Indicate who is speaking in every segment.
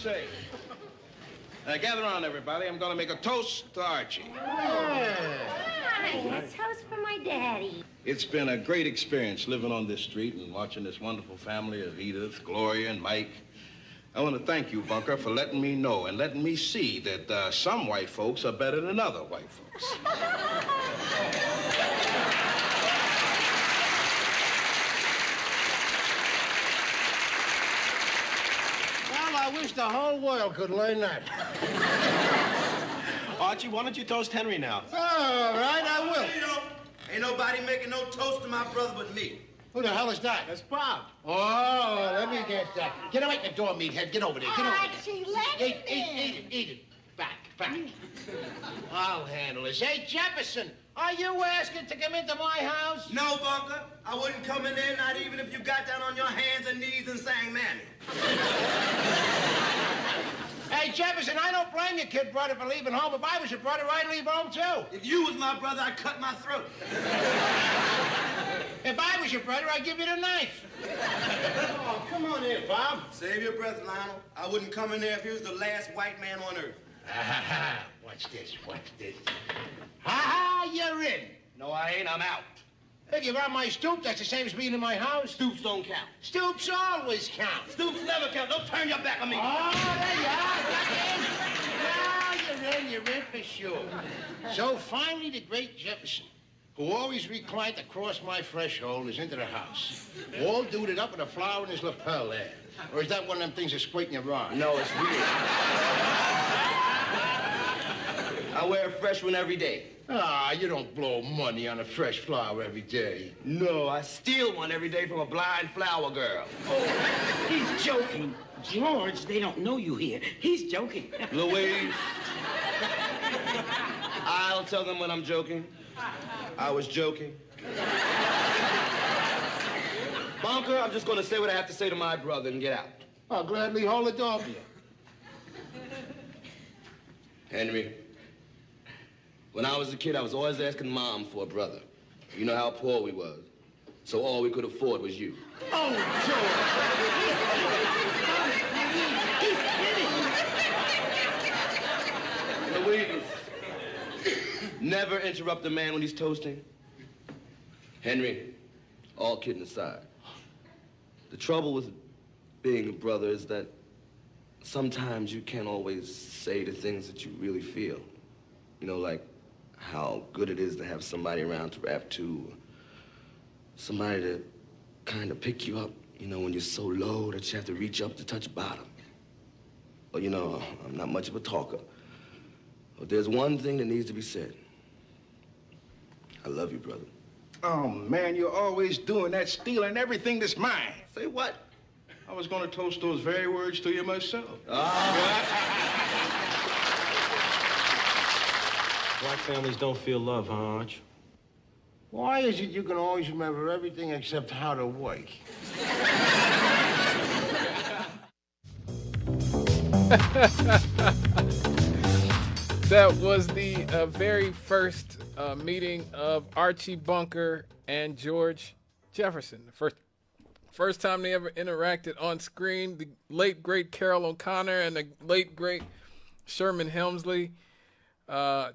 Speaker 1: say? Gather around, everybody. I'm going to make a toast to Archie.
Speaker 2: Hi, a toast for my daddy.
Speaker 1: It's been a great experience living on this street and watching this wonderful family of Edith, Gloria, and Mike. I want to thank you, Bunker, for letting me know and letting me see that some white folks are better than other white folks.
Speaker 3: Well, I wish the whole world could learn that.
Speaker 4: Archie, why don't you toast Henry now?
Speaker 3: All right, I will.
Speaker 5: Ain't nobody making no toast to my brother but me.
Speaker 3: Who the hell is that?
Speaker 4: That's Bob.
Speaker 3: Oh, let me get that. Get away from the door, meathead. Get over there. Get over there.
Speaker 2: Archie, let him in.
Speaker 3: Eat it. Back. I'll handle this. Hey, Jefferson, are you asking to come into my house?
Speaker 5: No, Bunker. I wouldn't come in there, not even if you got down on your hands and knees and sang Mammy.
Speaker 3: Hey, Jefferson, I don't blame you, kid brother, for leaving home. If I was your brother, I'd leave home, too.
Speaker 5: If you was my brother, I'd cut my throat.
Speaker 3: If I was your brother, I'd give you the knife. Oh, come on in, Bob.
Speaker 5: Save your breath, Lionel. I wouldn't come in there if he was the last white man on earth.
Speaker 3: Watch this. Ha-ha, you're in.
Speaker 5: No, I ain't. I'm out.
Speaker 3: If you're on my stoop, that's the same as being in my house.
Speaker 5: Stoops don't count.
Speaker 3: Stoops always count.
Speaker 5: Stoops never count. Don't turn your back on me.
Speaker 3: Oh, there you are. Now you're in for sure. So finally, the great Jefferson, who always reclined across my threshold, is into the house. All duded up with a flower in his lapel there. Or is that one of them things that's squinting your eye?
Speaker 5: No, it's weird. I wear a fresh one every day.
Speaker 3: Ah, you don't blow money on a fresh flower every day.
Speaker 5: No, I steal one every day from a blind flower girl.
Speaker 6: Oh, he's joking. George, they don't know you here. He's joking.
Speaker 5: Louise, I'll tell them when I'm joking. I was joking. Bunker, I'm just going to say what I have to say to my brother and get out.
Speaker 3: I'll gladly hold the door for you.
Speaker 5: Henry, when I was a kid, I was always asking Mom for a brother. You know how poor we was. So all we could afford was you.
Speaker 6: Oh, George. He's kidding.
Speaker 5: Louise, never interrupt a man when he's toasting. Henry, all kidding aside, the trouble with being a brother is that sometimes you can't always say the things that you really feel. You know, like how good it is to have somebody around to rap to, somebody to kind of pick you up, you know, when you're so low that you have to reach up to touch bottom. Well, you know, I'm not much of a talker, but there's one thing that needs to be said. I love you, brother.
Speaker 1: Oh, man, you're always doing that, stealing everything that's mine.
Speaker 5: Say what?
Speaker 1: I was going to toast those very words to you myself.
Speaker 4: Black families don't feel love, huh, Arch?
Speaker 3: Why is it you can always remember everything except how to work?
Speaker 7: That was the very first meeting of Archie Bunker and George Jefferson. The first time they ever interacted on screen. The late, great Carol O'Connor and the late, great Sherman Hemsley.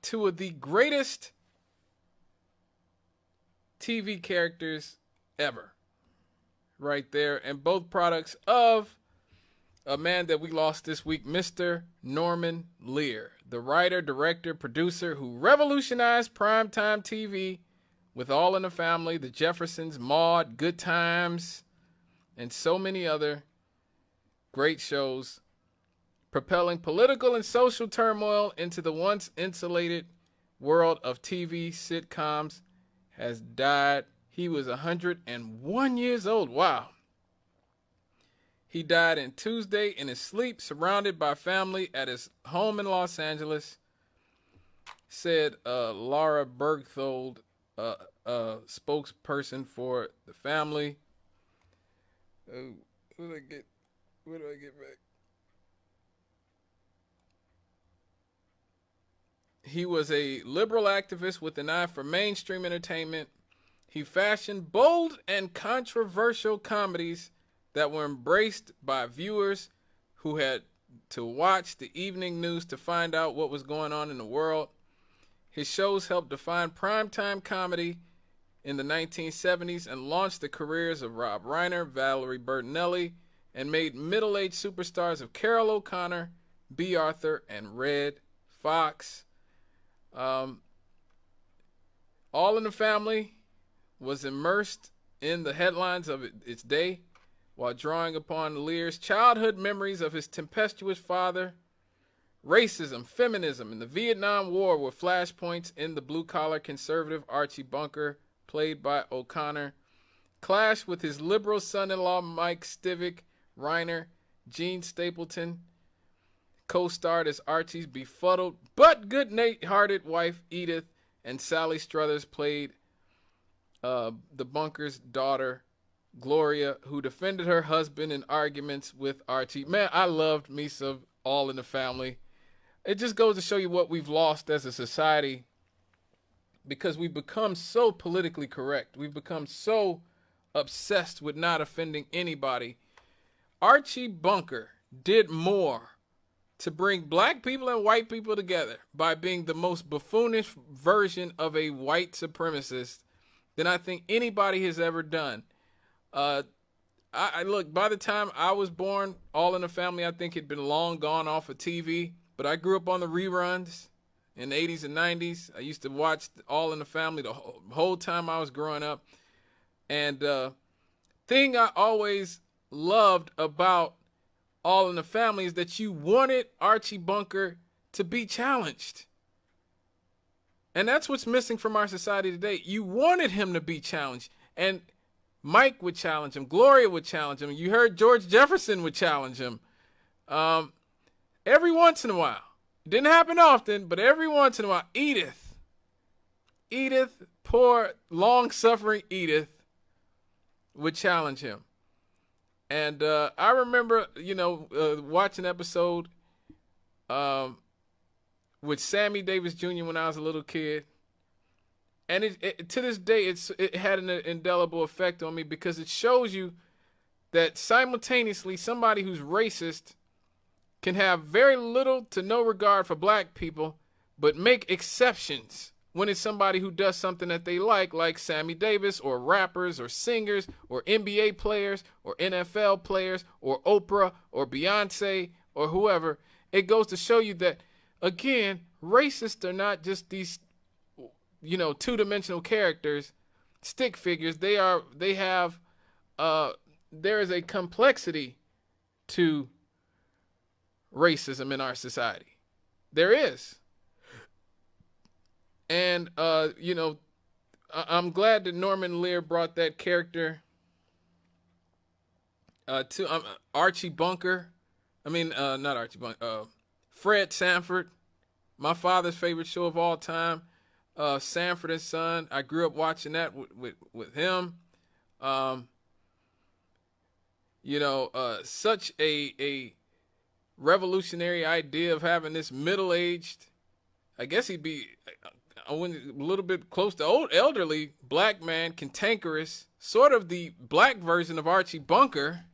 Speaker 7: Two of the greatest TV characters ever. Right there. And both products of a man that we lost this week, Mr. Norman Lear. The writer, director, producer who revolutionized primetime TV with All in the Family, The Jeffersons, Maude, Good Times, and so many other great shows, propelling political and social turmoil into the once insulated world of TV sitcoms, has died. He was 101 years old. Wow. He died on Tuesday in his sleep, surrounded by family at his home in Los Angeles, said Laura Bergthold, spokesperson for the family. Where do I get back? He was a liberal activist with an eye for mainstream entertainment. He fashioned bold and controversial comedies that were embraced by viewers who had to watch the evening news to find out what was going on in the world. His shows helped define primetime comedy in the 1970s and launched the careers of Rob Reiner, Valerie Bertinelli, and made middle-aged superstars of Carol O'Connor, B. Arthur, and Red Fox. All in the Family was immersed in the headlines of its day while drawing upon Lear's childhood memories of his tempestuous father. Racism, feminism, and the Vietnam War were flashpoints in the blue-collar conservative Archie Bunker, played by O'Connor. Clashed with his liberal son-in-law Mike Stivic, Reiner, Gene Stapleton co-starred as Archie's befuddled but good-hearted wife Edith, and Sally Struthers played the Bunker's daughter Gloria, who defended her husband in arguments with Archie. Man, I loved me some All in the Family. It just goes to show you what we've lost as a society because we've become so politically correct. We've become so obsessed with not offending anybody. Archie Bunker did more to bring black people and white people together by being the most buffoonish version of a white supremacist than I think anybody has ever done. I look, by the time I was born, All in the Family, I think had been long gone off of TV, but I grew up on the reruns in the 80s and 90s. I used to watch All in the Family the whole time I was growing up. And thing I always loved about All in the Family is that you wanted Archie Bunker to be challenged. And that's what's missing from our society today. You wanted him to be challenged. And Mike would challenge him. Gloria would challenge him. You heard George Jefferson would challenge him. Every once in a while. It didn't happen often, but every once in a while. Edith, poor, long-suffering Edith, would challenge him. And I remember, watching an episode with Sammy Davis Jr. when I was a little kid. And it to this day, it had an indelible effect on me because it shows you that simultaneously somebody who's racist can have very little to no regard for black people, but make exceptions when it's somebody who does something that they like Sammy Davis or rappers or singers or NBA players or NFL players or Oprah or Beyonce or whoever. It goes to show you that, again, racists are not just these two-dimensional characters, stick figures. There is a complexity to racism in our society. There is. And, I'm glad that Norman Lear brought that character to Archie Bunker. Not Archie Bunker. Fred Sanford, my father's favorite show of all time. Sanford and Son. I grew up watching that with him. Such a revolutionary idea of having this middle-aged, I guess he'd be a little bit close to old, elderly black man, cantankerous, sort of the black version of Archie Bunker,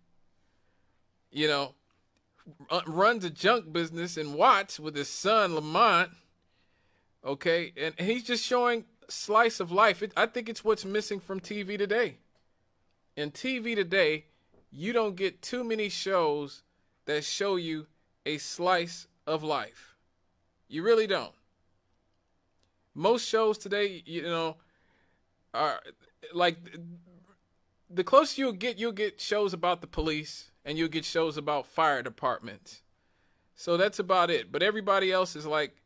Speaker 7: runs a junk business in Watts with his son, Lamont. Okay, and he's just showing a slice of life. I think it's what's missing from TV today. In TV today, you don't get too many shows that show you a slice of life. You really don't. Most shows today, are like the closer you'll get shows about the police and you'll get shows about fire departments. So that's about it. But everybody else is like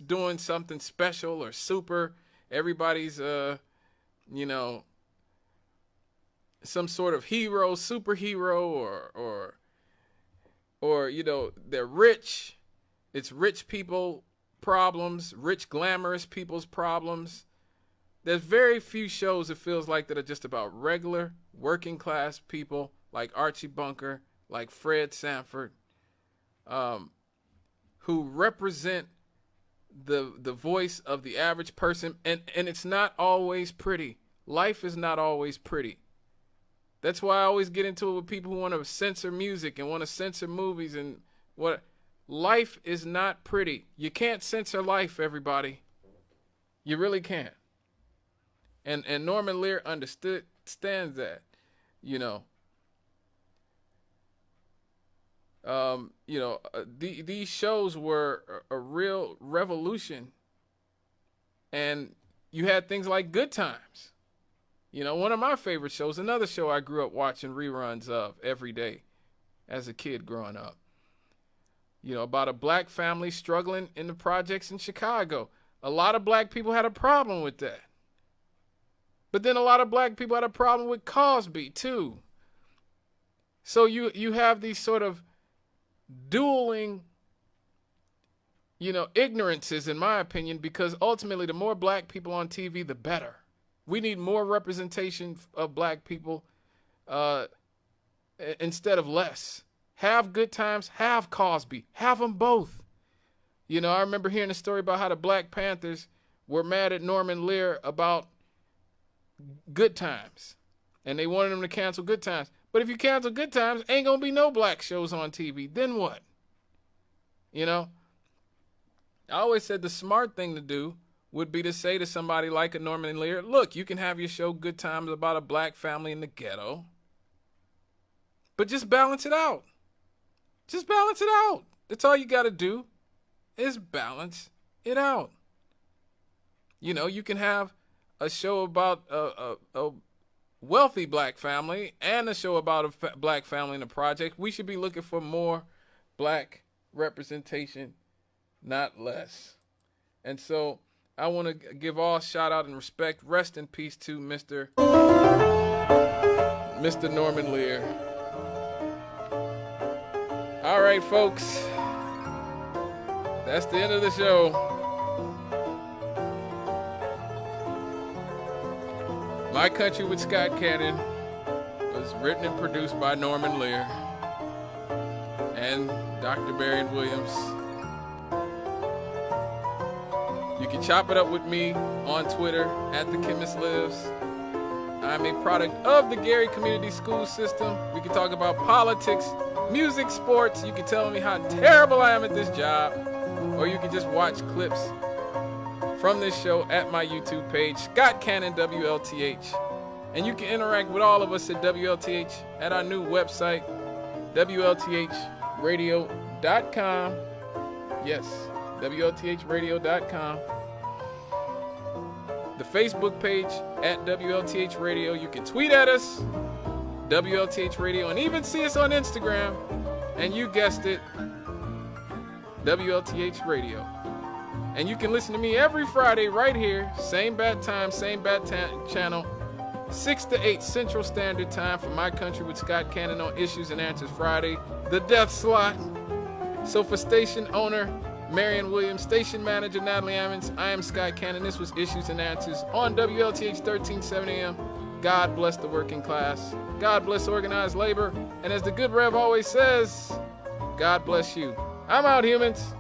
Speaker 7: doing something special or super. Everybody's, some sort of hero, superhero, or they're rich. It's rich people problems, rich glamorous people's problems. There's very few shows it feels like that are just about regular working class people like Archie Bunker, like Fred Sanford, who represent the voice of the average person. And it's not always pretty. Life is not always pretty. That's why I always get into it with people who want to censor music and want to censor movies and what. life is not pretty. You can't censor life, everybody. You really can't. And Norman Lear understands that, you know. These shows were a real revolution, and you had things like Good Times. You know, one of my favorite shows, another show I grew up watching reruns of every day as a kid growing up. You know, about a black family struggling in the projects in Chicago. A lot of black people had a problem with that. But then a lot of black people had a problem with Cosby, too. So you have these sort of dueling, ignorances, in my opinion, because ultimately the more black people on TV, the better. We need more representation of black people instead of less. Have Good Times, have Cosby, have them both. You know, I remember hearing a story about how the Black Panthers were mad at Norman Lear about Good Times, and they wanted him to cancel Good Times. But if you cancel Good Times, ain't gonna be no black shows on TV. Then what? You know? I always said the smart thing to do would be to say to somebody like a Norman Lear, look, you can have your show Good Times about a black family in the ghetto, but just balance it out. Just balance it out. That's all you got to do is balance it out. You know, you can have a show about a wealthy black family and a show about a black family in a project. We should be looking for more black representation, not less. And so I want to give all shout out and respect. Rest in peace to Mr. Norman Lear. All right, folks. That's the end of the show. My Country with Scott Cannon was written and produced by Norman Lear and Dr. Marion Williams. You can chop it up with me on Twitter at The Chemist Lives. I'm a product of the Gary Community School System. We can talk about politics, music, sports. You can tell me how terrible I am at this job, or you can just watch clips from this show at my YouTube page, Scott Cannon WLTH. And you can interact with all of us at WLTH at our new website, WLTHradio.com. Yes, WLTHradio.com. The Facebook page at WLTH Radio. You can tweet at us, WLTH Radio, and even see us on Instagram. And you guessed it, WLTH Radio. And you can listen to me every Friday right here, same bat time, same bat channel, 6 to 8 Central Standard Time for My Country with Scott Cannon on Issues and Answers Friday, the death slot. So for station owner Marion Williams, station manager Natalie Ammons, I am Scott Cannon. This was Issues and Answers on WLTH 1370 AM. God bless the working class. God bless organized labor. And as the good Rev always says, God bless you. I'm out, humans.